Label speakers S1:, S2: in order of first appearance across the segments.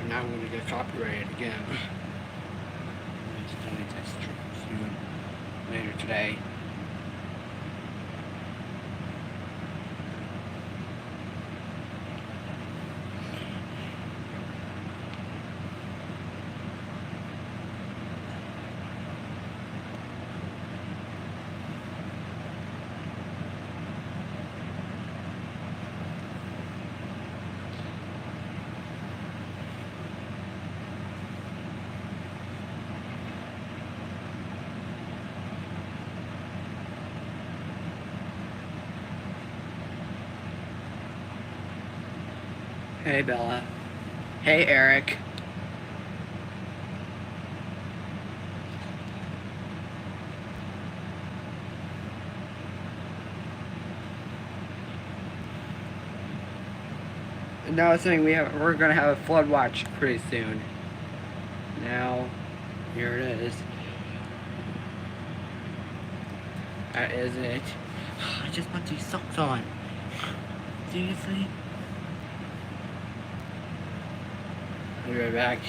S1: now I'm going to get copyrighted again. Soon, later today. Hey Bella. Hey Eric. Now it's something we're gonna have a flood watch pretty soon. Now, here it is. That is it. I just put these socks on. Seriously? I'll be right back.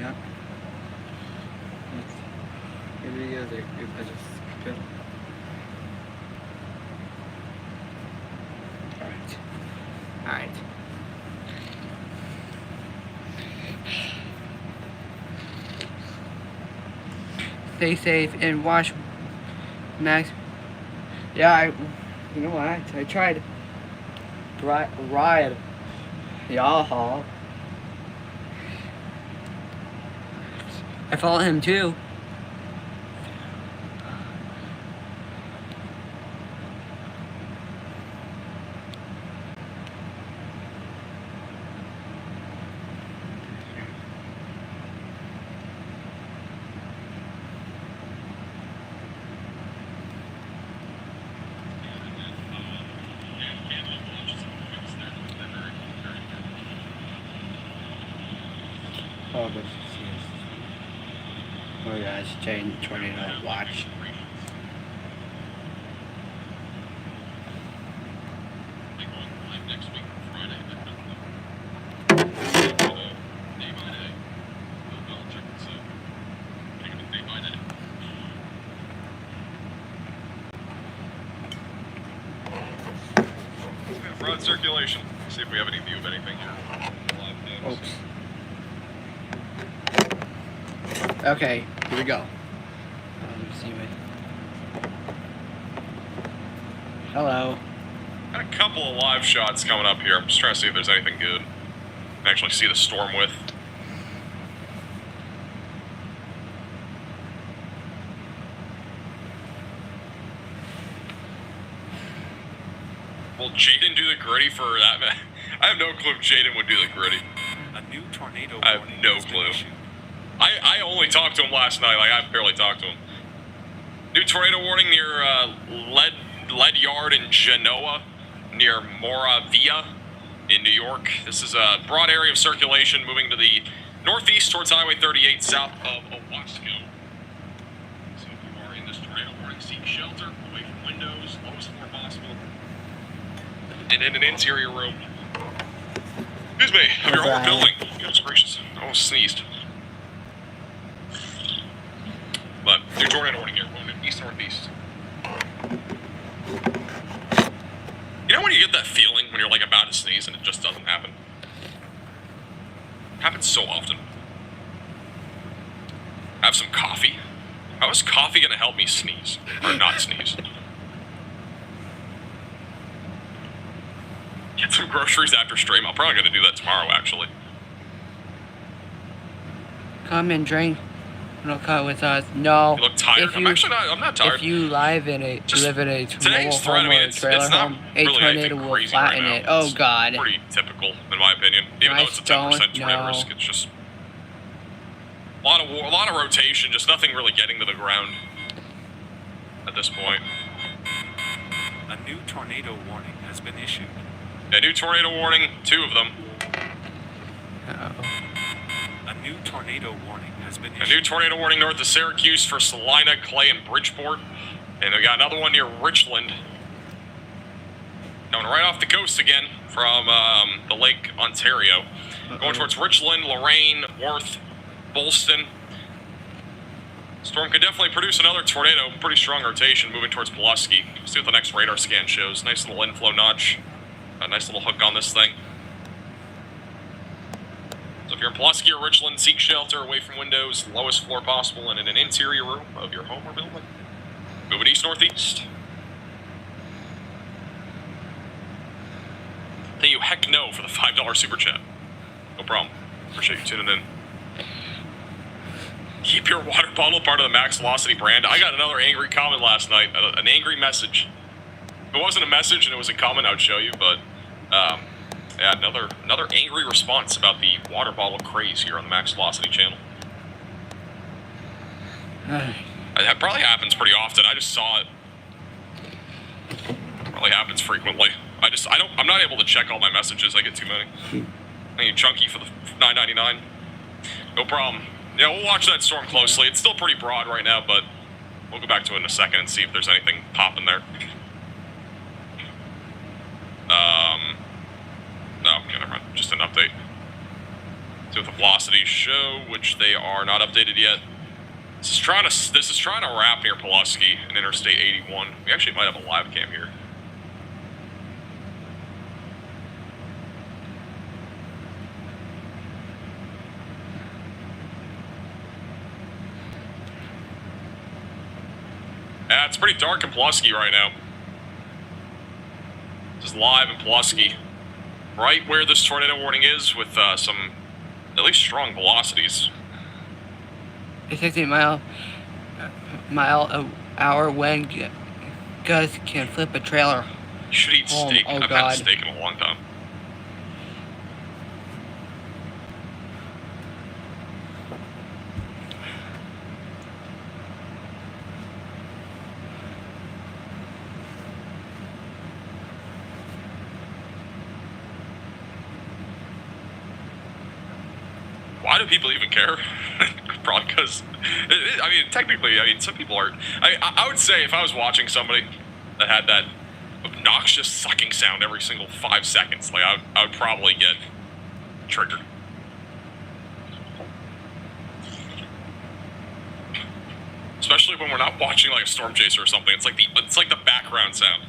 S1: Yep. Maybe the other group I just good. Alright. Stay safe and watch Max. Yeah, you know what? I tried ride y'all. I follow him too. Oh, but oh yeah, it's Jane Tornado watch.
S2: Road circulation. See if we have any view of anything here.
S1: Oops. Okay, here we go. Let's see what. Hello.
S2: Got a couple of live shots coming up here. I'm just trying to see if there's anything good. I can actually see the storm with. Will Jaden do the gritty for that? I have no clue if Jaden would do the gritty.
S3: A new tornado
S2: I have
S3: warning
S2: no
S3: has been
S2: clue.
S3: issued.
S2: I only talked to him last night. Like, I barely talked to him. New tornado warning near Lead Yard in Genoa, near Moravia in New York. This is a broad area of circulation moving to the northeast towards Highway 38 south of Owasco. So if you are in this tornado warning, seek shelter away from windows, lowest floor possible, and in an interior room. Excuse me, of your whole building. Goodness gracious, I almost sneezed. But new tornado warning here, going to east-northeast. You know when you get that feeling when you're like about to sneeze and it just doesn't happen? It happens so often. Have some coffee. How is coffee gonna help me sneeze? Or not sneeze? Get some groceries after stream. I'm probably gonna do that tomorrow, actually.
S1: Come and drink. No cut with us. No.
S2: You look tired. I'm not tired.
S1: If you live in a live in a mobile home or a trailer home, a
S2: really
S1: tornado will
S2: crazy
S1: flatten
S2: right
S1: it.
S2: now.
S1: Oh
S2: It's
S1: God.
S2: pretty typical, in my opinion. Even though it's a 10% tornado risk, it's just a lot of rotation, just nothing really getting to the ground. at this point.
S3: A new tornado warning has been issued.
S2: A new tornado warning, 2 of them.
S1: Uh-oh.
S3: A new tornado warning has been issued.
S2: A new tornado warning north of Syracuse for Salina, Clay, and Bridgeport. And we got another one near Richland. Going right off the coast again from the Lake Ontario. Going towards Richland, Lorraine, Worth, Bolston. Storm could definitely produce another tornado. Pretty strong rotation moving towards Pulaski. See what the next radar scan shows. Nice little inflow notch. A nice little hook on this thing. So if you're in Pulaski or Richland, seek shelter away from windows, lowest floor possible, and in an interior room of your home or building. Moving east-northeast. Thank you, heck no, for the $5 super chat. No problem. Appreciate you tuning in. Keep your water bottle part of the Max Velocity brand. I got another angry comment last night, an angry message. If it wasn't a message and it was a comment, I would show you, but yeah, another angry response about the water bottle craze here on the Max Velocity channel. That probably happens pretty often. I just saw it. Probably happens frequently. I'm not able to check all my messages. I get too many. Thank you, Chunky, for the $9.99. No problem. Yeah, we'll watch that storm closely. It's still pretty broad right now, but we'll go back to it in a second and see if there's anything popping there. No, okay, never mind. Just an update. See what the velocities show, which they are not updated yet. This is trying to wrap near Pulaski and Interstate 81. We actually might have a live cam here. Yeah, it's pretty dark in Pulaski right now. This is live in Pulaski. Right where this tornado warning is, with some, at least strong velocities.
S1: A 60-mile hour wind gusts can flip a trailer.
S2: You should eat steak.
S1: Oh,
S2: I've
S1: God.
S2: had a steak in a long time. Why do people even care? Probably because, technically, some people are. I would say if I was watching somebody that had that obnoxious sucking sound every single 5 seconds, like I would probably get triggered. Especially when we're not watching like a storm chaser or something. It's like the background sound.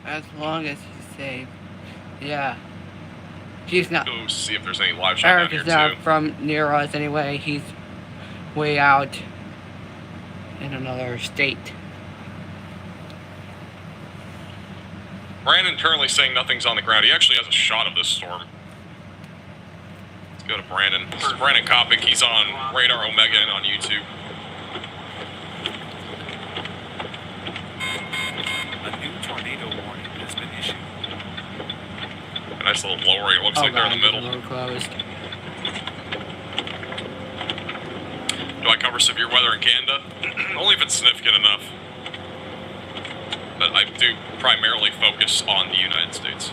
S1: As long as he's safe. Yeah. He's not.
S2: Go see if there's any live shot
S1: Eric
S2: down
S1: is
S2: here
S1: not
S2: too.
S1: from near us anyway. He's way out in another state.
S2: Brandon currently saying nothing's on the ground. He actually has a shot of this storm. Let's go to Brandon. This is Brandon Kopic. He's on Radar Omega and on YouTube.
S3: A new tornado warning has been issued.
S2: A nice little lowering. It looks like they're in the middle.
S1: Door closed.
S2: Do I cover severe weather in Canada? Only if it's significant enough. But I do primarily focus on the United States.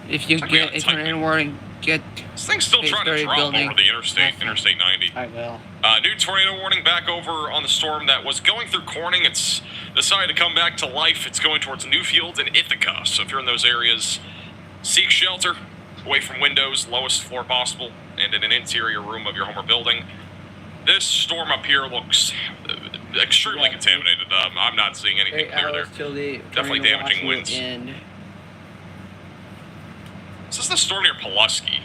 S1: If you get a tornado warning, get.
S2: This thing's still
S1: Phase
S2: trying to
S1: 30
S2: drop
S1: building.
S2: over the Interstate 90.
S1: I will.
S2: New tornado warning back over on the storm that was going through Corning. It's decided to come back to life. It's going towards Newfield and Ithaca. So if you're in those areas, seek shelter away from windows, lowest floor possible, and in an interior room of your home or building. This storm up here looks extremely contaminated. I'm not seeing anything clear there. Definitely damaging winds. This is the storm near Pulaski.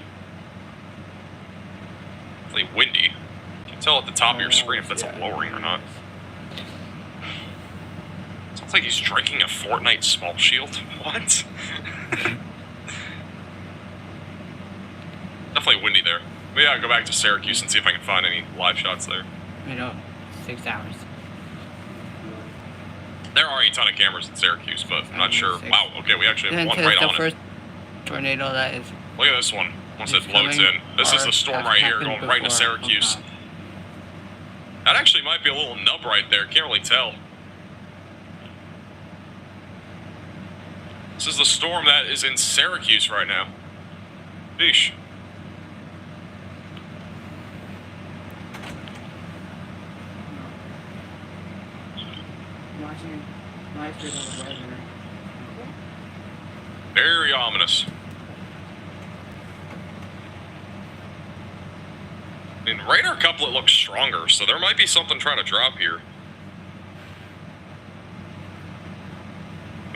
S2: Definitely windy. You can tell at the top of your screen if that's a lowering or not. Sounds like he's drinking a Fortnite small shield. What? Definitely windy there. But yeah, I'll go back to Syracuse and see if I can find any live shots there.
S1: I know. 6 hours.
S2: There are a ton of cameras in Syracuse, but I'm not sure. Wow, okay, we actually have one
S1: Then
S2: right
S1: the
S2: on
S1: first
S2: it.
S1: tornado that is.
S2: Look at this one. Once it
S1: It's
S2: loads
S1: coming
S2: in. This is the
S1: or
S2: storm
S1: has
S2: right here
S1: happened
S2: going right into
S1: before.
S2: Syracuse.
S1: Oh, God.
S2: That actually might be a little nub right there. Can't really tell. This is the storm that is in Syracuse right now. Yeesh.
S1: Watching live stream on the weather.
S2: Very ominous. I mean, radar couplet looks stronger, so there might be something trying to drop here.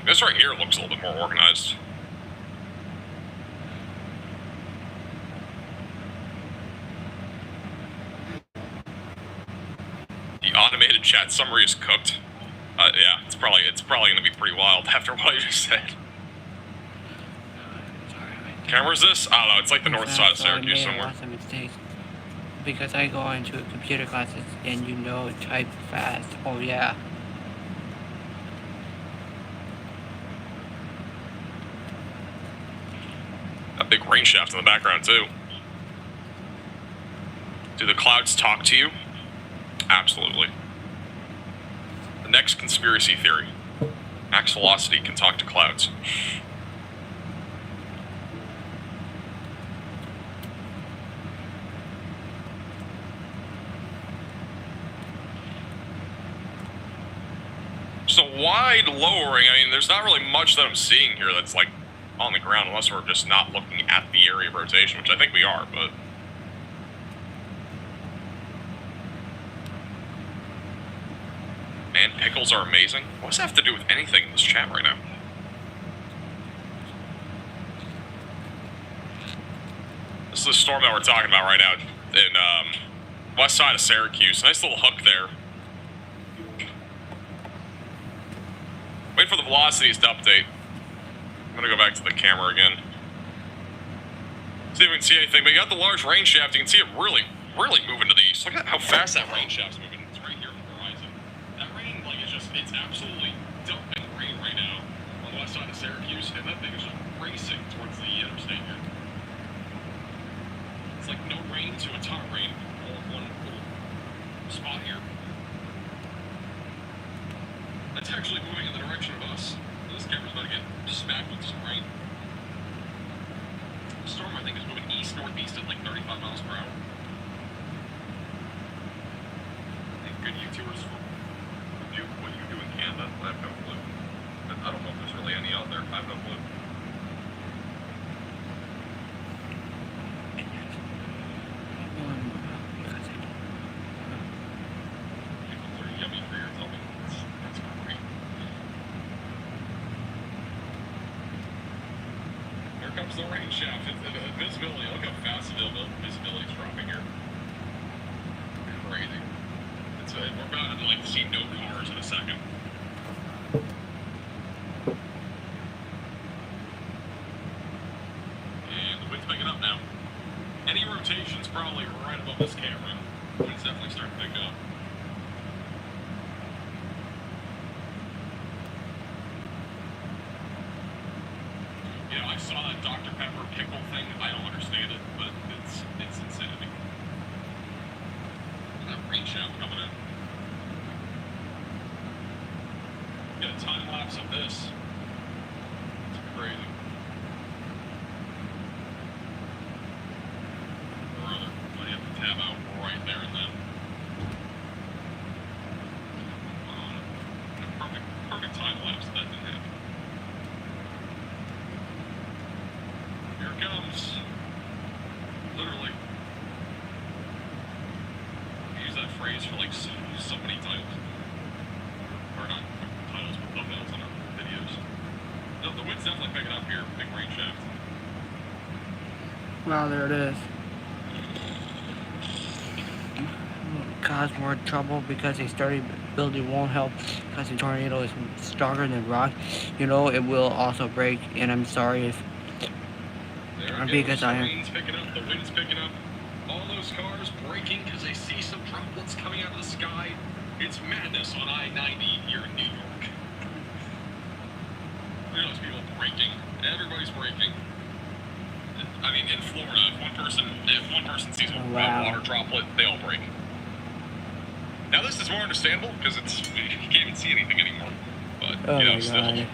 S2: This right here looks a little bit more organized. The automated chat summary is cooked. Yeah, it's probably gonna be pretty wild after what I just said. Camera's this? I don't know. It's like the north side of Syracuse somewhere.
S1: Lots of mistakes because I go into computer classes and type fast. Oh yeah.
S2: A big rain shaft in the background too. Do the clouds talk to you? Absolutely. The next conspiracy theory. Max velocity can talk to clouds. Just a wide lowering. I mean, there's not really much that I'm seeing here that's like on the ground unless we're just not looking at the area of rotation, which I think we are, but... Man, pickles are amazing. What does that have to do with anything in this chat right now? This is the storm that we're talking about right now in west side of Syracuse. Nice little hook there. Wait for the velocities to update. I'm gonna go back to the camera again. See if we can see anything, but you got the large rain shaft. You can see it really moving to the east. Look at how fast that rain shaft's moving. It's right here on the horizon. That rain, like, it's absolutely dumping rain right now on the west side of Syracuse, and that thing is just racing towards the interstate here. It's like no rain to a ton of rain all in one little spot here. That's actually moving in the direction of us. This camera's about to get smacked with some rain. The storm, I think, is moving east-northeast at like 35 miles per hour. I think good YouTubers do what you do in Canada. I have no clue. I don't know if there's really any out there. I have no clue. Pickles are yummy for your tummy. That's great. Here comes the rain shaft. Visibility. Look how fast visibility's dropping here. Crazy. We're about to see no cars in a second. And the wind's picking up now. Any rotation's probably right above this camera. The wind's definitely starting to pick up. You know, I saw that Dr. Pepper pickle thing. I don't understand it, but it's insanity. Look at that rain shaft coming in. Get a time lapse of this. It's crazy. Brother, I have to tab out right there and then. Perfect time lapse. That didn't happen. Here it comes. Literally. I use that phrase for like so many titles. Or not titles, but thumbnails on our videos. No, the wind's definitely picking up here. Big rain shaft.
S1: Well, there it is. Cause more trouble because they started building won't help because the tornado is stronger than rock. You know, it will also break, and I'm sorry if because
S2: the
S1: I am.
S2: rain's picking up, the wind's picking up. All those cars braking because they see some droplets coming out of the sky. It's madness on I-90 here in New York. Look at those people braking. Everybody's braking. I mean, in Florida, if one person sees a water droplet, they all brake. Now this is more understandable because it's you can't even see anything anymore. But
S1: Oh
S2: you know,
S1: my
S2: still.
S1: god.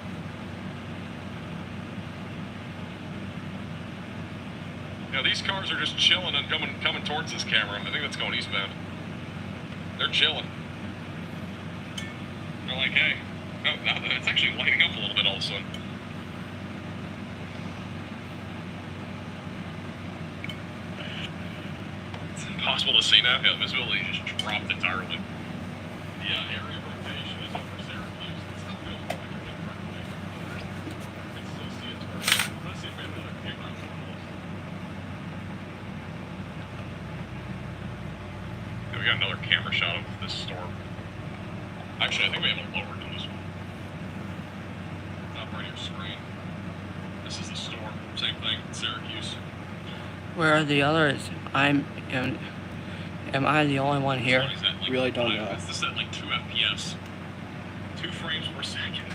S2: You know, these cars are just chilling and coming towards this camera. I think that's going eastbound. They're chilling. They're like, hey. Oh, now it's actually lighting up a little bit all of a sudden. It's impossible to see now. Yeah, the visibility just dropped entirely. The area of rotation is over Syracuse. It's still feels like a different way. I can still see it. Let's see if we have another camera on this. Yeah, we got another camera shot of this storm. Actually, I think we have a lower than this one. Top right of your screen. This is the storm. Same thing, Syracuse.
S1: Where are the others? Am I the only one here?
S2: What is that, like
S1: Really don't know.
S2: This is at like 2 FPS. 2 frames per second.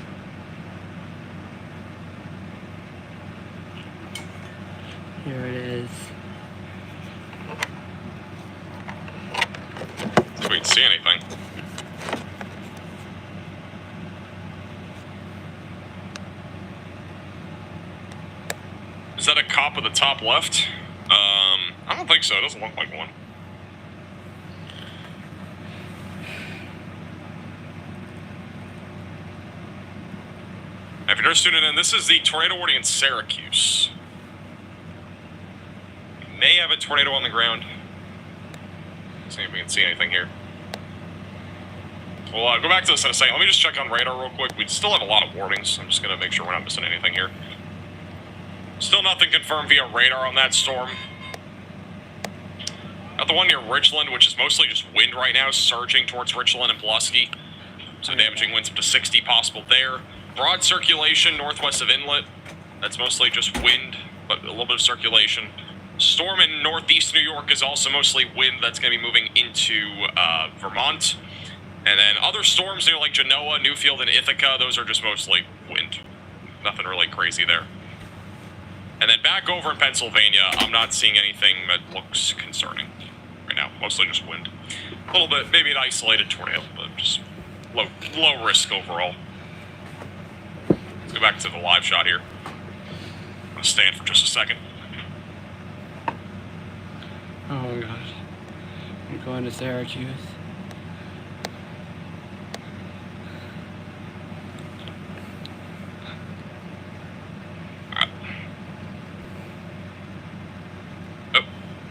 S1: Here it is.
S2: See if we can see anything. Is that a cop at the top left? I don't think so. It doesn't look like one. If you're just tuning in, this is the tornado warning in Syracuse. We may have a tornado on the ground. Let's see if we can see anything here. We'll go back to this in a second. Let me just check on radar real quick. We still have a lot of warnings. I'm just going to make sure we're not missing anything here. Still nothing confirmed via radar on that storm. Got the one near Richland, which is mostly just wind right now, surging towards Richland and Pulaski. So damaging winds up to 60 possible there. Broad circulation northwest of Inlet. That's mostly just wind, but a little bit of circulation. Storm in northeast New York is also mostly wind that's going to be moving into Vermont. And then other storms near like Genoa, Newfield, and Ithaca, those are just mostly wind. Nothing really crazy there. And then back over in Pennsylvania, I'm not seeing anything that looks concerning right now. Mostly just wind. A little bit, maybe an isolated tornado, but just low risk overall. Let's go back to the live shot here. I'm going to stand for just a second.
S1: Oh my gosh. I'm going to Syracuse.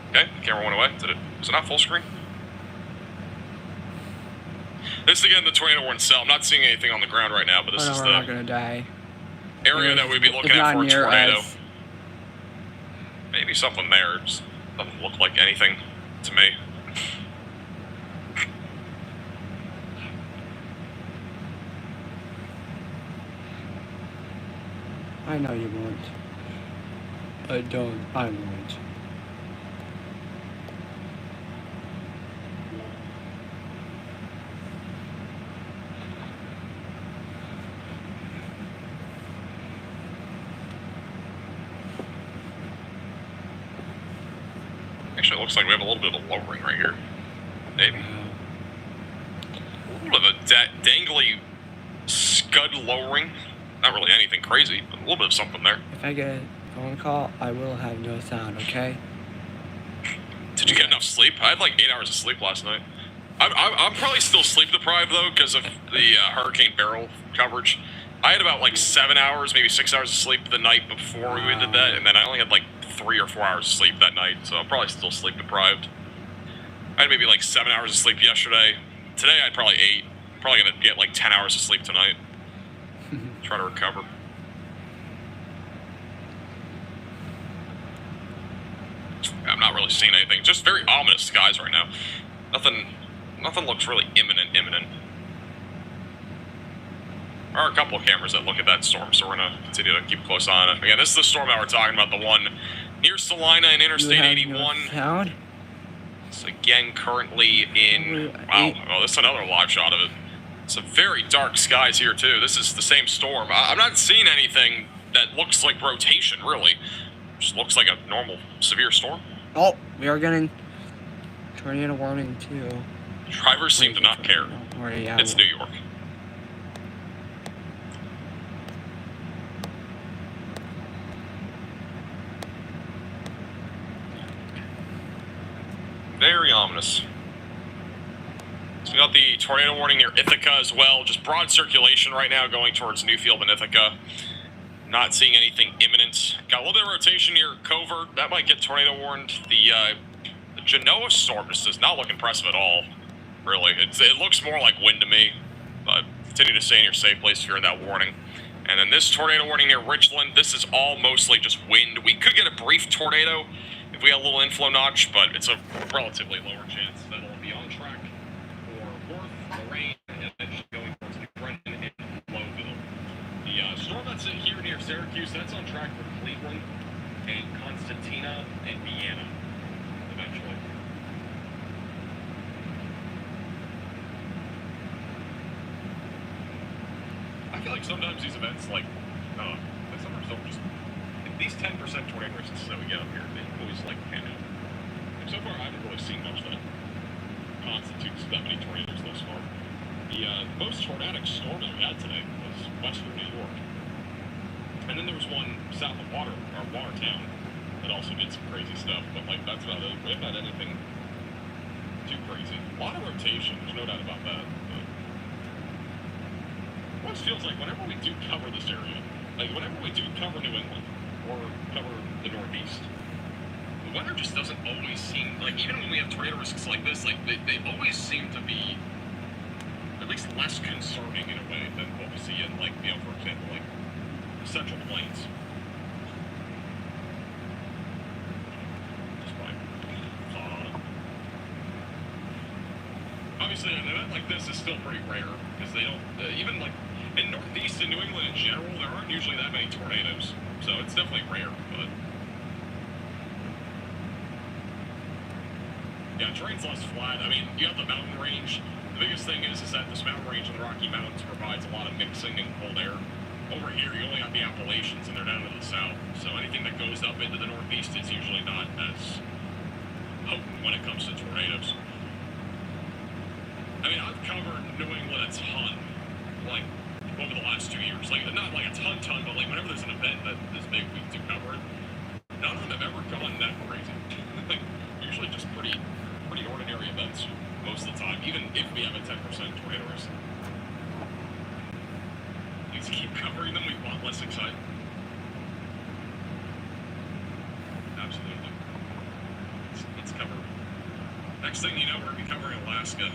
S2: Okay, camera went away. Was it not full screen? This is again the tornado warning cell. I'm not seeing anything on the ground right now, but this is
S1: we're
S2: the
S1: not gonna die.
S2: area that we'd be looking
S1: It's
S2: at
S1: not
S2: for a
S1: near
S2: tornado.
S1: us.
S2: Maybe something there. Just doesn't look like anything to me.
S1: I know you won't. I won't.
S2: Actually, it looks like we have a little bit of a lowering right here. Maybe. A little bit of a dangly scud lowering. Not really anything crazy, but a little bit of something there.
S1: If I get a phone call, I will have no sound, okay?
S2: Did you get enough sleep? I had like 8 hours of sleep last night. I'm probably still sleep deprived though because of the Hurricane Beryl coverage. I had about like 7 hours, maybe 6 hours of sleep the night before we did that, and then I only had like 3 or 4 hours of sleep that night, so I'm probably still sleep deprived. I had maybe like 7 hours of sleep yesterday. Today I had probably 8. Probably gonna get like 10 hours of sleep tonight. Try to recover. I'm not really seeing anything. Just very ominous skies right now. Nothing looks really imminent. There are a couple of cameras that look at that storm, so we're gonna continue to keep a close eye on it. Again, this is the storm that we're talking about, the one near Salina and Interstate 81.
S1: No sound?
S2: It's again currently in. Wow, oh, this is another live shot of it. Some very dark skies here too. This is the same storm. I'm not seeing anything that looks like rotation, really. Just looks like a normal severe storm.
S1: Oh, we are getting tornado warning too.
S2: Drivers seem to not care. It's New York. Very ominous. So we got the tornado warning near Ithaca as well. Just broad circulation right now going towards Newfield and Ithaca. Not seeing anything imminent. Got a little bit of rotation near Covert. That might get tornado warned. The Genoa storm just does not look impressive at all. Really. It looks more like wind to me. But continue to stay in your safe place if you're in that warning. And then this tornado warning near Richland. This is all mostly just wind. We could get a brief tornado if we had a little inflow notch, but it's a relatively lower chance that it'll be on track for Worth, Lorraine, and then just going towards New Brendan and Lowville. The storm that's here near Syracuse, that's on track for Cleveland and Constantina and Vienna eventually. I feel like sometimes these events, like sometimes don't just. These 10% tornado risks that we get up here, they always like pan out. And so far, I haven't really seen much that constitutes that many tornadoes thus far. The most tornadic storm that we had today was western New York. And then there was one south of Watertown that also did some crazy stuff, but like that's about it. We haven't had anything too crazy. A lot of rotation, there's no doubt about that. But it always feels like whenever we do cover this area, like whenever we do cover New England, or cover the Northeast, the weather just doesn't always seem, like, even when we have tornado risks like this, like, they always seem to be at least less concerning in a way than what we see in, like, you know, for example, like, the Central Plains. Just my thought on it. Obviously, an event like this is still pretty rare, because they don't, even, like, in Northeast and New England in general, there aren't usually that many tornadoes. So it's definitely rare, but yeah, terrain's less flat. I mean, you have the mountain range. The biggest thing is that this mountain range in the Rocky Mountains provides a lot of mixing and cold air. Over here, you only have the Appalachians, and they're down to the south. So anything that goes up into the Northeast is usually not as potent when it comes to tornadoes. I mean, I've covered New England a ton, like, over the last 2 years. Like, not like a ton, but like whenever there's an event that is big, we do cover it. None of them have ever gone that crazy. Like, usually just pretty ordinary events most of the time, even if we have a 10% tornado risk. We just keep covering them, we want less excited. Absolutely. Let's cover. Next thing you know, we're going to be covering Alaska.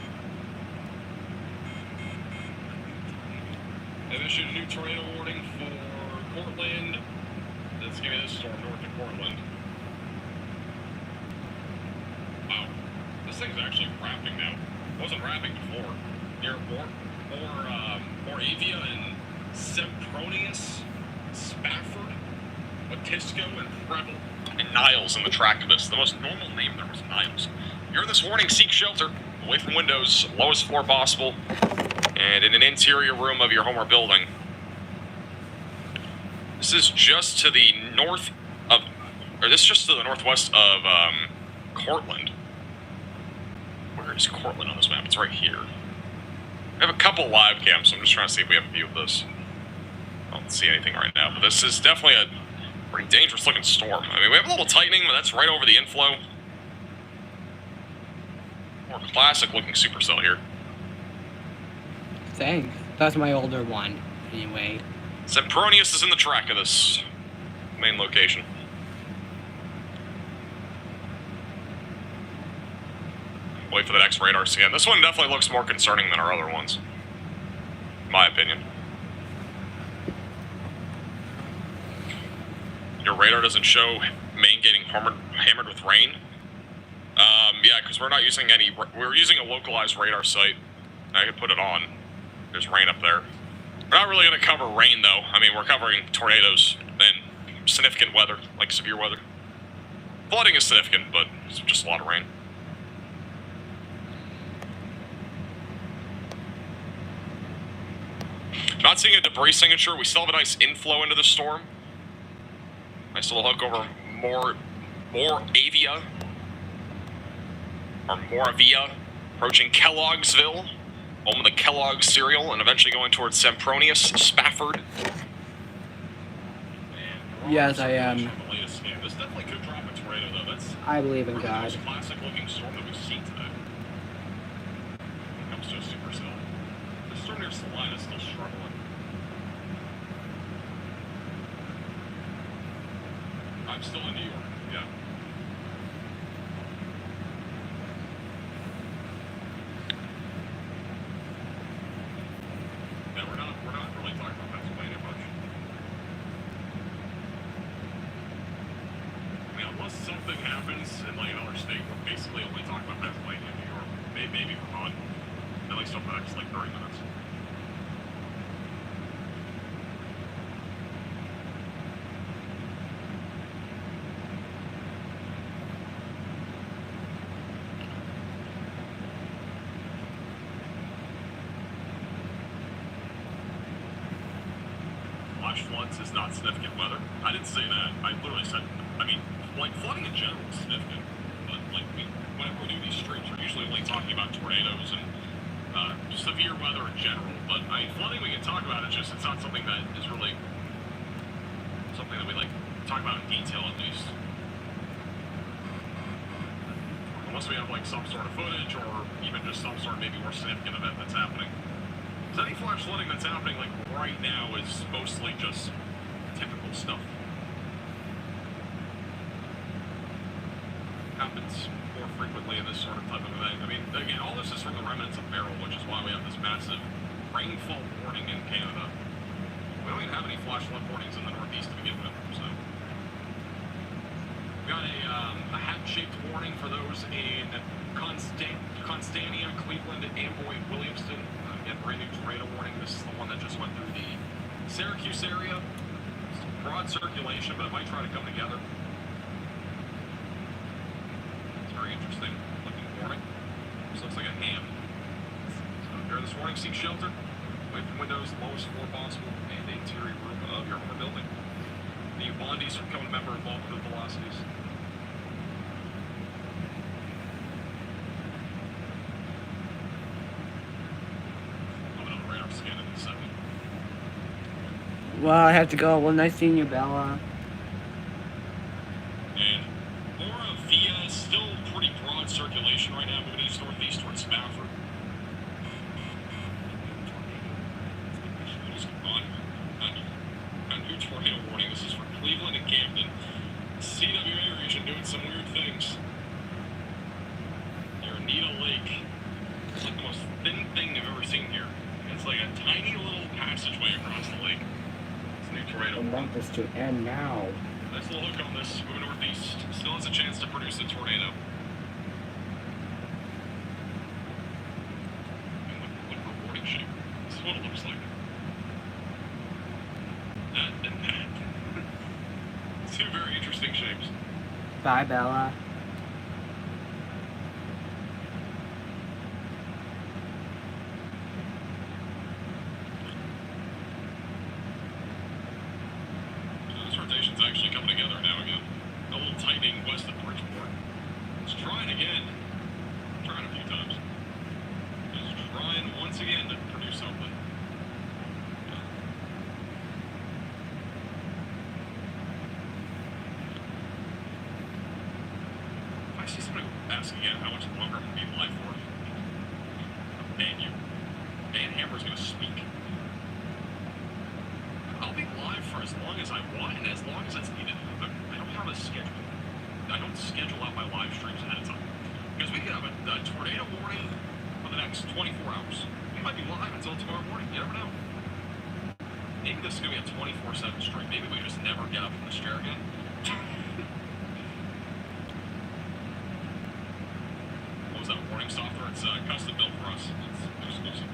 S2: They've issued a new tornado warning for Portland. Let's give you this storm north of Portland. Wow. This thing's actually wrapping now. It wasn't wrapping before. Near Moravia and Sempronius, Spafford, Watisco, and Preble. And Niles in the track of this. The most normal name there was Niles. You're in this warning, seek shelter. Away from windows, lowest floor possible. And in an interior room of your home or building. This is just to the north of, or this is just to the northwest of Cortland. Where is Cortland on this map? It's right here. We have a couple live cams, so I'm just trying to see if we have a view of this. I don't see anything right now, but this is definitely a pretty dangerous looking storm. I mean, we have a little tightening, but that's right over the inflow. More classic looking supercell here.
S1: Thanks. That's my older one, anyway.
S2: Sempronius is in the track of this main location. Wait for the next radar scan. This one definitely looks more concerning than our other ones, in my opinion. Your radar doesn't show main getting hammered with rain. Yeah, because we're not using any. We're using a localized radar site. I could put it on. There's rain up there. We're not really going to cover rain, though. I mean, we're covering tornadoes and significant weather, like severe weather. Flooding is significant, but it's just a lot of rain. Not seeing a debris signature. We still have a nice inflow into the storm. Nice little hook over Moravia. Or Moravia. Approaching Kellogg'sville, home of the Kellogg's cereal, and eventually going towards Sempronius, Spafford.
S1: Yes, I am.
S2: This definitely could drop a tornado, though. That's
S1: I believe in
S2: really the
S1: God.
S2: most classic-looking storm that we've seen today. When it comes to a supercell. The storm near Salina is still struggling. I'm still in New York, yeah. Yeah, we're not really talking about Pennsylvania much. I mean, unless something happens in like another state, we're basically only talking about Pennsylvania and New York. Maybe Vermont. At least over the next like 30 minutes. Flash floods is not significant weather. I didn't say that. I literally said, I mean, like flooding in general is significant. But like whenever we do these streams, we're usually only talking about tornadoes and severe weather in general. But I mean, flooding we can talk about. It's just it's not something that is really something that we like talk about in detail at least. Unless we have like some sort of footage or even just some sort of maybe more significant event that's happening. Because any flash flooding that's happening like right now is mostly just typical stuff. Happens more frequently in this sort of type of event. I mean, again, all this is from the remnants of Beryl, which is why we have this massive rainfall warning in Canada. We don't even have any flash flood warnings in the Northeast to begin with, so. We got a hat-shaped warning for those in Constantia, Cleveland, Amboy, Williamston. Again, brand new tornado warning. This is the one that just went through the Syracuse area. It's broad circulation, but it might try to come together. It's very interesting looking warning. This looks like a ham. So during this warning, seek shelter. Away from windows, lowest floor possible, and the interior room of your home building. The bondies are becoming a member of all the velocities.
S1: Well, I have to go. Well, nice seeing you, Bella.
S2: And Laura Via is still pretty broad circulation right now, moving east-northeast towards Spafford. A new tornado warning. This is for Cleveland and Camden. CWA region doing some weird things. Near Anita Lake. It's like the most thin thing I've ever seen here. It's like a tiny little passageway across the lake. New tornado.
S1: I want this to end now.
S2: Nice little hook on this. Moving northeast. Still has a chance to produce a tornado. Look at the warning shape. This is what it looks like. That and that. Two very interesting shapes.
S1: Bye, Bella.
S2: Rotation's actually coming together now again. A little tightening west of Bridgeport. It's trying again. Trying a few times. It's trying once again to produce something. If I see somebody ask again how much longer I'm going to be live for, I'll ban you. Dan Hammer's going to speak. I'll be live for as long as I want and as long as it's needed. I don't have a schedule. I don't schedule out my live streams ahead of time. Because we could have a tornado warning for the next 24 hours. We might be live until tomorrow morning. You never know. Maybe this is going to be a 24/7 stream. Maybe we just never get up from this chair again. What was that warning software? It's custom built for us. It's exclusive.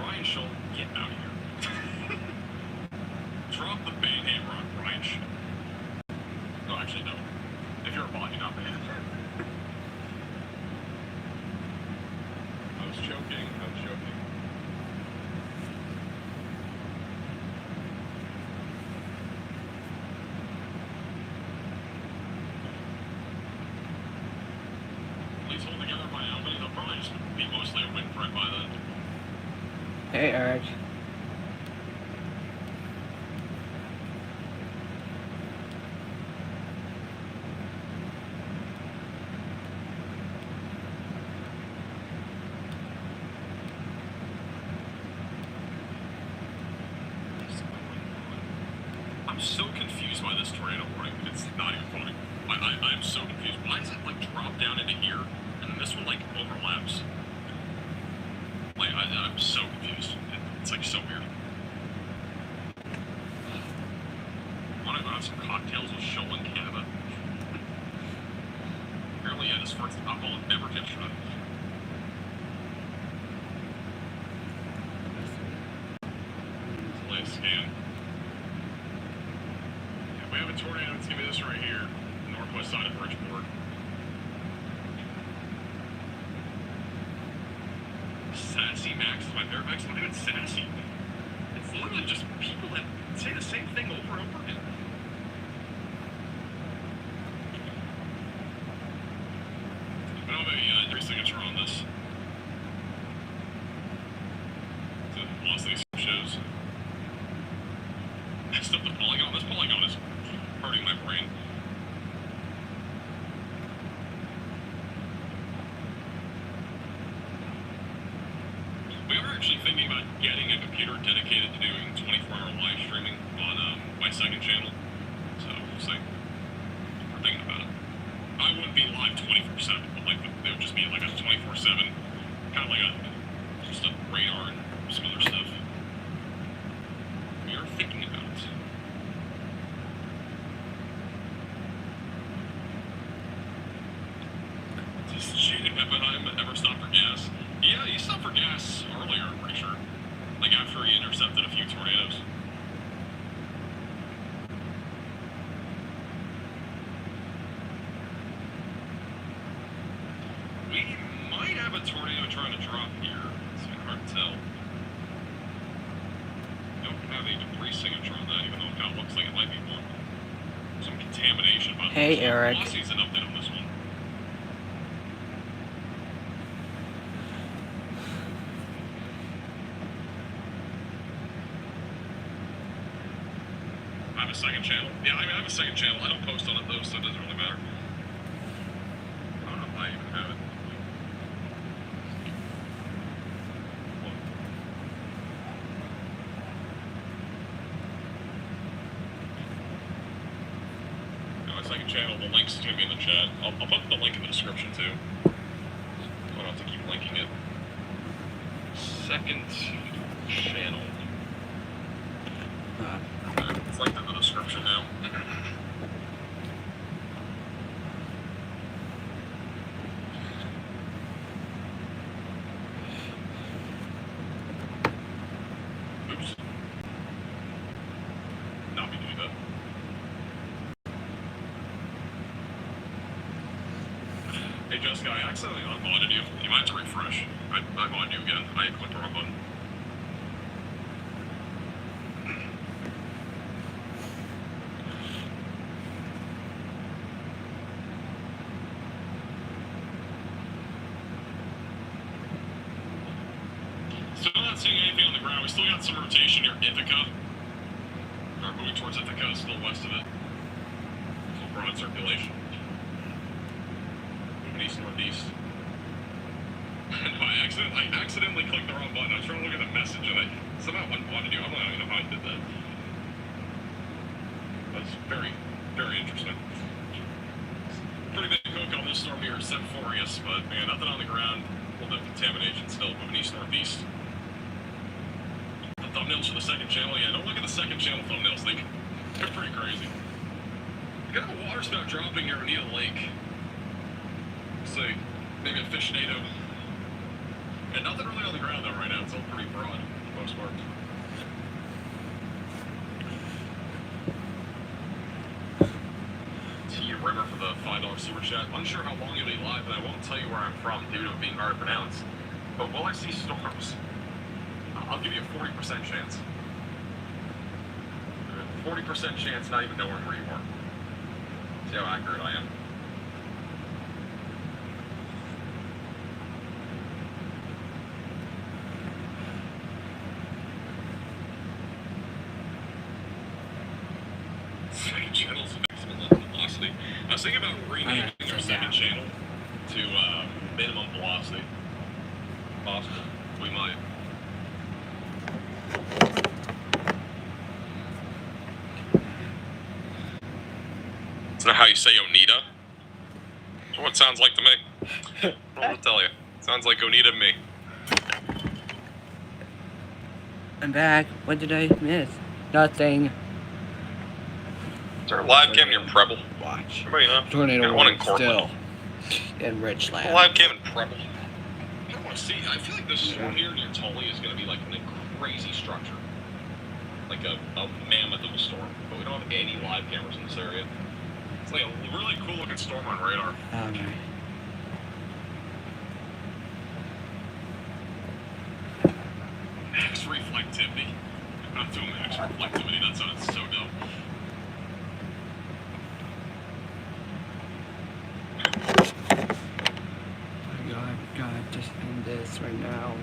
S2: Ryan Schull, get out of here. Drop the ban hammer on Ryan Schull. No, actually, no. If you're a bot, you're not banned. I was joking. just be mostly a wind threat by then.
S1: Hey, Eric.
S2: I'm so confused by this tornado warning. It's not even funny. I'm so confused. Why does it like drop down into here and then this one like overlaps? Like I'm so confused. It's like so weird. Want to go have some cocktails with Shoal in Canada? Apparently, yeah, this first alcohol never gets shot. Play a scan. We have a tornado. It's gonna be this right here, northwest side of Bridgeport. Sassy Max is my favorite. Max, not even sassy. It's literally just people that say the same thing over and over again. I don't have a signature on this. It's lost these shows. Stuff the polygon. This polygon is hurting my brain. We are actually thinking about getting a computer dedicated to doing 24-hour live streaming on my second channel. So we'll see. We're thinking about it. I wouldn't be live 24/7, but like it would just be like a 24/7, kind of like just a radar and some other stuff. We are thinking about it. Does Jaden Eppenheim ever stop for gas? Yeah, he stopped for gas earlier, I'm pretty sure. Like after he intercepted a few tornadoes. We might have a tornado trying to drop here. It's hard to tell. Don't have a debris signature on that, even though it kind of looks like it might be one. Some contamination. But
S1: Hey, Eric.
S2: Velocity's an update on this one. I have a second channel. Yeah, I have a second channel. I don't post on it though, so it doesn't really matter. I don't know if I even have it. My second channel, the link's going to be in the chat. I'll put the link in the description too. I don't have to keep linking it. Second channel. It's linked in the description now. Oops. Not me doing that. Hey Jessica, I accidentally unmodded you. You might have to refresh. I modded you again. I clicked the wrong button. Still not seeing anything on the ground. We still got some rotation near Ithaca. Or moving towards Ithaca, still west of it. Still broad circulation. Moving east-northeast. No, I accidentally clicked the wrong button. I was trying to look at the message and I somehow wanted to do. I don't even know how I did that. That's very, very interesting. Pretty big hook on this storm here, Cephorius, but man, nothing on the ground. A little bit of contamination still, moving east-northeast. The thumbnails for the second channel, yeah, don't look at the second channel thumbnails. They're pretty crazy. We got a water spout dropping near Oneida Lake. Let's see, maybe a fishnado. And nothing really on the ground though right now. It's all pretty broad for the most part. T River for the $5 super chat. Unsure how long you'll be live, and I won't tell you where I'm from due to it being hard to pronounce. But will I see storms? I'll give you a 40% chance. 40% chance not even knowing where you are. See how accurate I am. I was thinking about renaming our second channel to minimum velocity. Possible. We might. It's not how you say Onita. That's what it sounds like to me. I don't know what to tell you. Sounds like Onita to me.
S1: I'm back. What did I miss? Nothing.
S2: Is there a live cam near Preble?
S1: Watch.
S2: Everybody know?
S1: Tornado
S2: Got one in
S1: warning still.
S2: Cortland.
S1: In Richland.
S2: A live cam in Preble. I don't want to see. I feel like this storm here near Tully is going to be like a crazy structure. Like a mammoth of a storm. But we don't have any live cameras in this area. It's like a really cool looking storm on radar.
S1: Okay.
S2: Max reflectivity. I'm not doing max reflectivity. That sounds so dumb.
S1: Oh my God, just end this right now.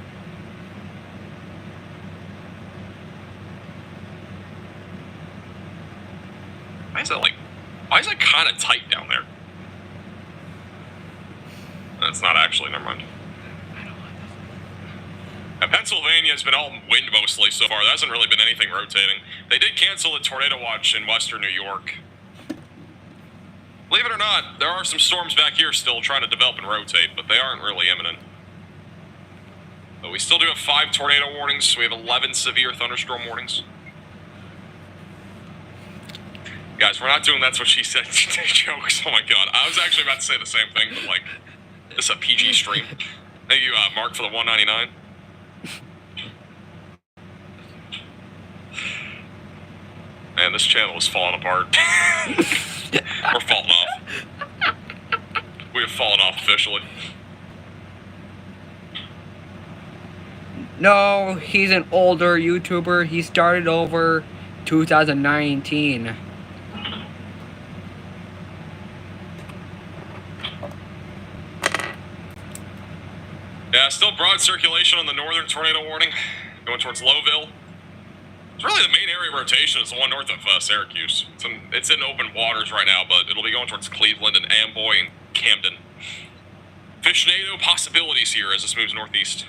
S2: Why is it kind of tight down there? That's not actually, never mind. And Pennsylvania has been all wind mostly so far. There hasn't really been anything rotating. They did cancel the tornado watch in western New York. Believe it or not, there are some storms back here still trying to develop and rotate, but they aren't really imminent. But we still do have 5 tornado warnings. We have 11 severe thunderstorm warnings. Guys, we're not doing That's What She Said jokes. Oh my God. I was actually about to say the same thing, but like, this is a PG stream. Thank you, Mark, for the $1.99. Man, this channel is falling apart. We're falling off. We have fallen off officially.
S1: No, he's an older YouTuber. He started over 2019.
S2: Yeah, still broad circulation on the northern tornado warning, going towards Lowville. It's really the main area of rotation is the one north of Syracuse. It's in open waters right now, but it'll be going towards Cleveland and Amboy and Camden. Fishnado possibilities here as this moves northeast.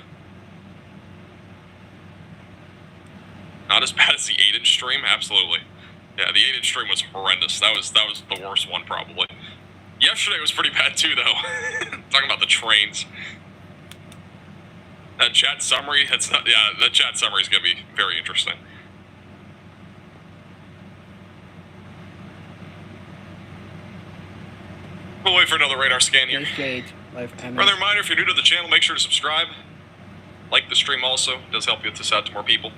S2: Not as bad as the 8-inch stream, absolutely. Yeah, the 8-inch stream was horrendous. That was the worst one probably. Yesterday was pretty bad too, though. Talking about the trains. That chat summary, that chat summary is going to be very interesting. We'll wait for another radar scan here. Another reminder, if you're new to the channel, make sure to subscribe. Like the stream also. It does help get this out to more people.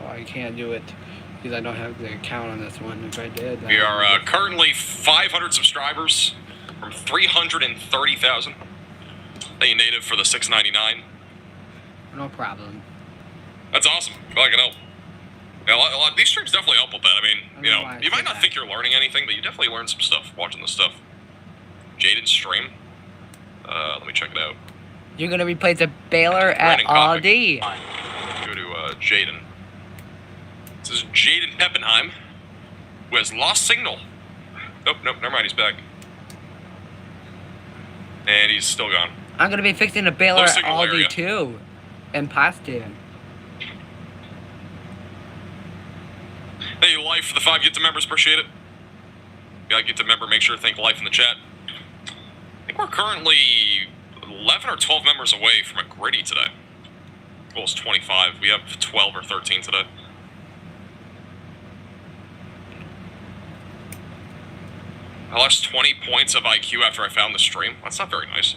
S1: Oh, I can't do it because I don't have the account on this one. If I did...
S2: We are currently 500 subscribers from 330,000. Thank you, Native, for the $6.99.
S1: No problem.
S2: That's awesome. I can help. Yeah, these streams definitely help with that. I mean, you might not think you're learning anything, but you definitely learn some stuff watching this stuff. Jaden's stream. Let me check it out.
S1: You're gonna replace a Baylor at Aldi.
S2: Go to Jaden. This is Jaden Peppenheim, who has lost signal. Nope, never mind, he's back. And he's still gone.
S1: I'm gonna be fixing a Baylor at Aldi too. And Poston.
S2: Thank you, Life, for the 5 Get to members. Appreciate it. You gotta get to member, make sure to thank Life in the chat. I think we're currently 11 or 12 members away from a gritty today. Goal is 25. We have 12 or 13 today. I lost 20 points of IQ after I found the stream. That's not very nice.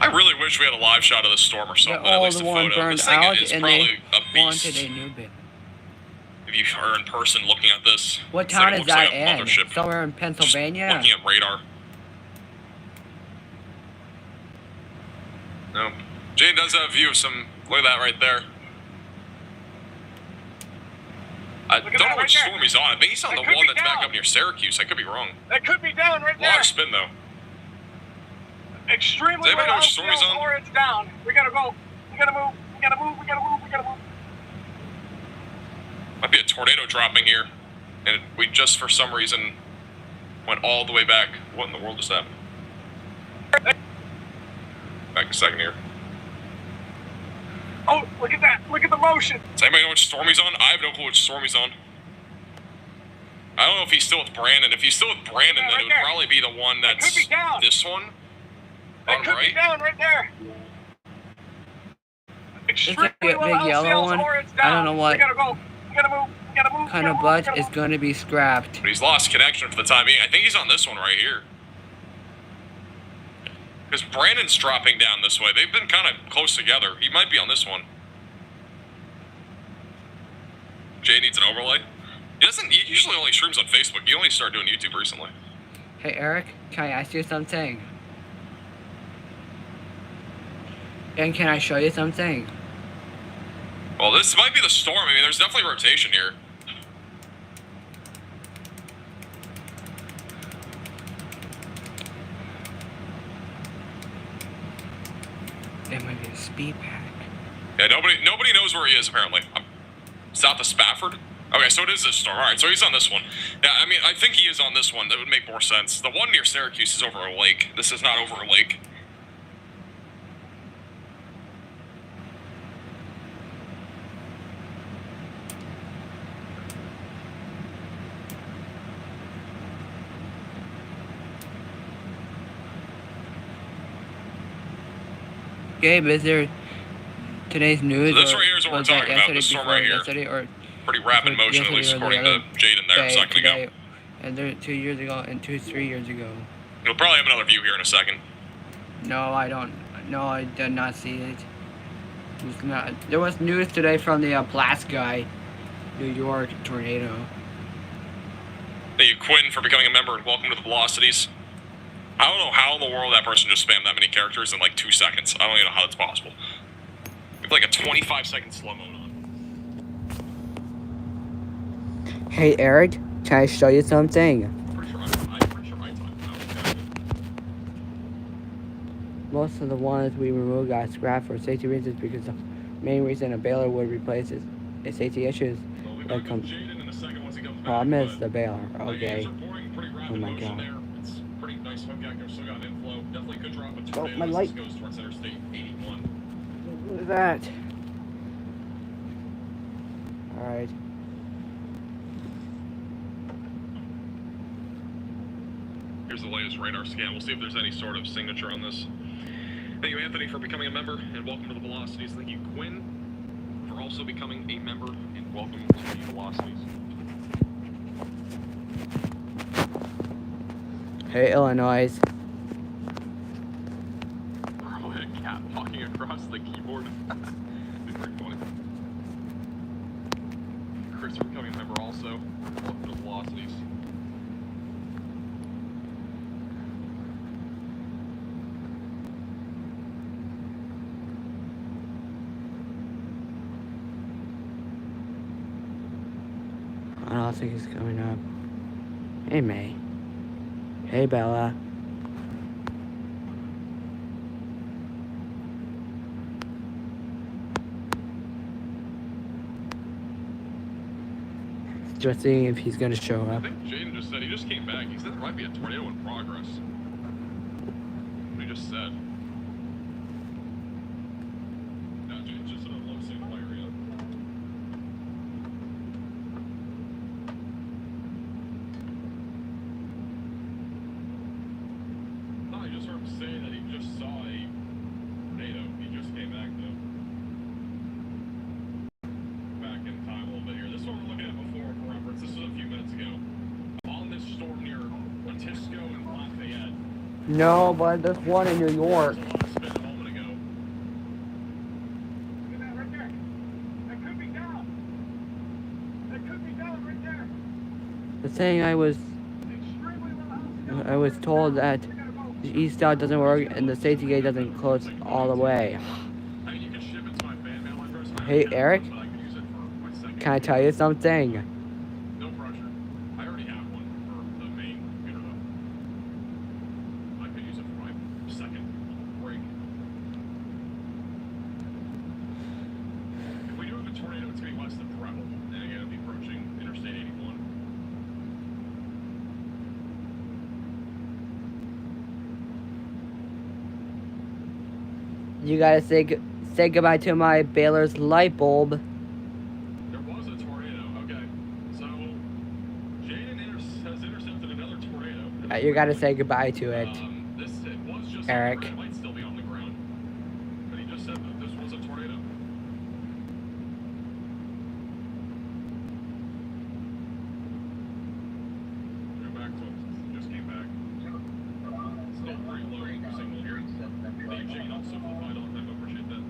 S2: I really wish we had a live shot of the storm or something. At least a photo. This thing is probably a beast.
S1: Wanted a new bit.
S2: If you are in person looking at this,
S1: what town is that
S2: like
S1: in? Somewhere in Pennsylvania?
S2: Just looking at radar. No. Jane does have a view of some. Look at that right there. I don't know which storm he's on. I think he's on the one that's back up near Syracuse. I could be wrong.
S4: That could be down right there.
S2: A lot of spin though.
S4: Extremely
S2: Does anybody know which
S4: low
S2: storm he's
S4: LCLs
S2: on?
S4: or it's down. We gotta go. We gotta move. We gotta move. We gotta move. We gotta move.
S2: Might be a tornado dropping here. And we just, for some reason, went all the way back. What in the world just happened? Back a second here.
S4: Oh, look at that. Look at the motion.
S2: Does anybody know which storm he's on? I have no clue which storm he's on. I don't know if he's still with Brandon. If he's still with Brandon,
S4: Yeah,
S2: then
S4: right
S2: it would
S4: there.
S2: probably be the one
S4: It
S2: that's
S4: could be down.
S2: this one.
S4: It
S2: On
S4: could
S2: right.
S4: be down right there.
S1: It's
S4: Extremely
S1: a big
S4: low
S1: yellow
S4: LCLs
S1: one.
S4: or it's down.
S1: I don't know what
S4: We gotta go. We gotta move. We gotta move.
S1: kind
S4: we
S1: of
S4: gotta move, we
S1: bus
S4: gotta
S1: is
S4: move.
S1: going to be scrapped.
S2: But he's lost connection for the time being. I think he's on this one right here. Because Brandon's dropping down this way. They've been kind of close together. He might be on this one. Jay needs an overlay. He usually only streams on Facebook. He only started doing YouTube recently.
S1: Hey Eric, can I ask you something? And can I show you something?
S2: Well, this might be the storm. I mean, there's definitely rotation here.
S1: It might be a speed pack.
S2: Yeah, nobody knows where he is, apparently. South of Spafford? Okay, so it is this storm. Alright, so he's on this one. Yeah, I mean, I think he is on this one. That would make more sense. The one near Syracuse is over a lake. This is not over a lake.
S1: Gabe, is there today's news?
S2: So this
S1: or
S2: right here is what we're
S1: was that
S2: talking about,
S1: yesterday
S2: this storm
S1: before
S2: right here.
S1: yesterday, or
S2: Pretty rapid motion, at
S1: yesterday
S2: least
S1: or the
S2: according to
S1: other
S2: Jaden there a
S1: day,
S2: second
S1: today,
S2: ago.
S1: and there 2 years ago and 3 years ago.
S2: You'll probably have another view here in a second.
S1: No, I don't. No, I did not see it. It was not. There was news today from the Plasky, New York tornado.
S2: Thank you, Quinn, for becoming a member, and welcome to the Velocities. I don't know how in the world that person just spammed that many characters in like 2 seconds. I don't even know how that's possible. It's like a 25-second slow-mo on.
S1: Hey Eric, can I show you something?
S2: Pretty sure my time.
S1: Most of the ones we removed got scrapped for safety reasons because the main reason a baler would replace is safety issues.
S2: Well, we
S1: That
S2: got
S1: comes.
S2: Jaden in a second once he comes back.
S1: Problem is
S2: but
S1: the baler.
S2: the
S1: Okay.
S2: units are pouring pretty rapid
S1: Oh my
S2: motion
S1: God.
S2: there. It's pretty nice hook active, still got inflow. Definitely could drop a
S1: Oh,
S2: tornado
S1: my
S2: as
S1: light.
S2: this goes towards Interstate 81.
S1: Look at that. Alright.
S2: Here's the latest radar scan. We'll see if there's any sort of signature on this. Thank you, Anthony, for becoming a member, and welcome to the Velocities. Thank you, Quinn, for also becoming a member, and welcome to the Velocities.
S1: Hey Illinois.
S2: Probably a cat walking across the keyboard. It's pretty funny. Chris, for becoming a member also. Welcome to the Velocities.
S1: I don't think he's coming up. Hey May. Hey Bella. Just seeing if he's gonna show
S2: I
S1: up.
S2: think Jaden just said he just came back. He said there might be a tornado in progress. What he just said. No, Jaden's just in a low signal area. No, I just heard him say that he just saw a tornado. He just came back though. Back in time a little bit here. This one we're looking at before for reference. This was a few minutes ago. On this storm near Francisco and Lafayette.
S1: No, but there's one in New York.
S2: There's a lot of spin a moment ago.
S4: Look at that right there. That could be down. That could be down right there.
S1: The thing I was told that the east out doesn't work and the safety gate doesn't close all the way.
S2: I mean, you can ship it to my fan mail address. I
S1: Hey,
S2: don't have
S1: Eric?
S2: one, but I can use it for my second.
S1: Can I tell you something?
S2: No pressure. I already have one for the main computer though. I could use it for my second.
S1: You gotta say goodbye to my BALERS light bulb.
S2: There was a tornado. Okay. So, Jaden has intercepted another tornado.
S1: You gotta say goodbye to it,
S2: It was just
S1: Eric.
S2: on the ground. It might still be on the ground. But he just said that this was a tornado. Go back to it. Just came back. Still pretty low signal here. Thank you, Jane, also for the $5 tip. I appreciate that.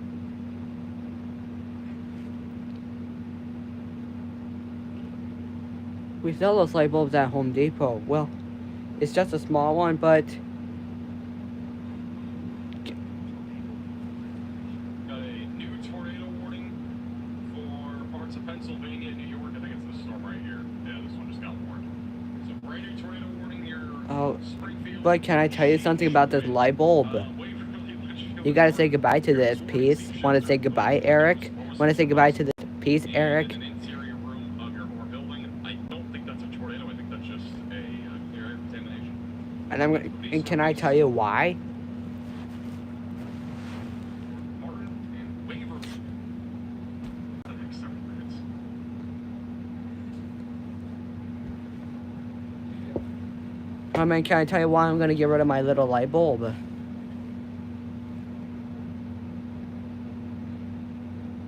S1: We sell those light bulbs at Home Depot. Well, it's just a small one, but
S2: Got a new tornado warning for parts of Pennsylvania and New York. I think it's this storm right here. Yeah, this one just got warned. So brand new tornado warning near Springfield.
S1: but can I tell you something about this light bulb? You gotta say goodbye to this piece. Want to say goodbye, Eric? Want to say goodbye to this piece, Eric?
S2: An interior room of your building. I don't think that's a tornado. I think that's just a clear air contamination.
S1: And can I tell you why?
S2: Martin and Waverly. The next several minutes.
S1: I mean, can I tell you why I'm gonna get rid of my little light bulb?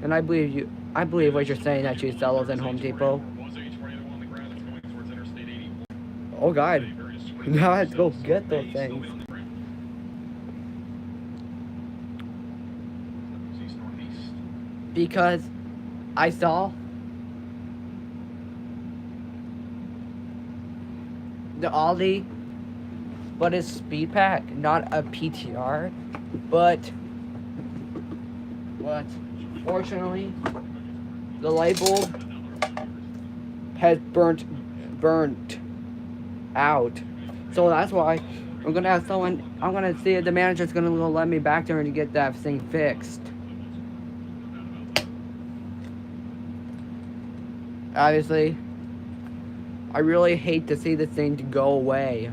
S1: And I believe what you're saying, that you sell those in Home Depot. Oh God, now I have to go get those things. Because I saw the Aldi, but it's speed pack, not a PTR. But fortunately, the light bulb has burnt out. So that's why I'm gonna have someone. I'm gonna see if the manager's gonna let me back there and get that thing fixed. Obviously, I really hate to see this thing to go away.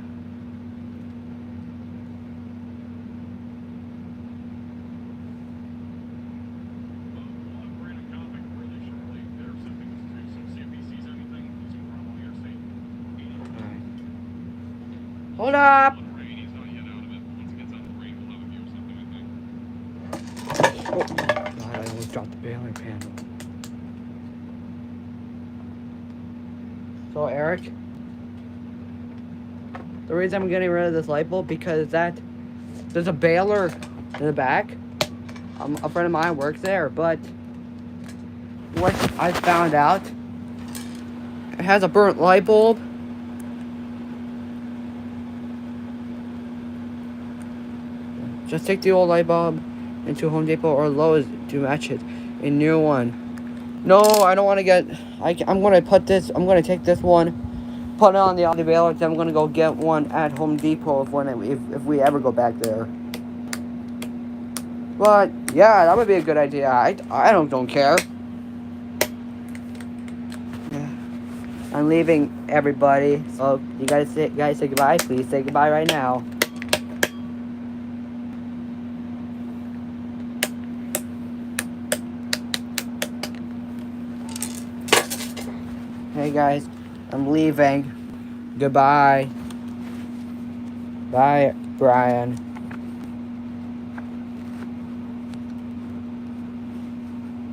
S1: Hold up! Oh, God, I almost dropped the baler panel. So, Eric, the reason I'm getting rid of this light bulb because there's a baler in the back. A friend of mine works there, but what I found out, it has a burnt light bulb. Just take the old light bulb into Home Depot or Lowe's to match it. A new one. No, I don't want to get. I'm gonna put this. I'm gonna take this one, put it on the Aldi baler. Then I'm gonna go get one at Home Depot if we ever go back there. But yeah, that would be a good idea. I don't care. Yeah. I'm leaving, everybody. So you guys say goodbye. Please say goodbye right now. Hey guys, I'm leaving. Goodbye. Bye, Brian.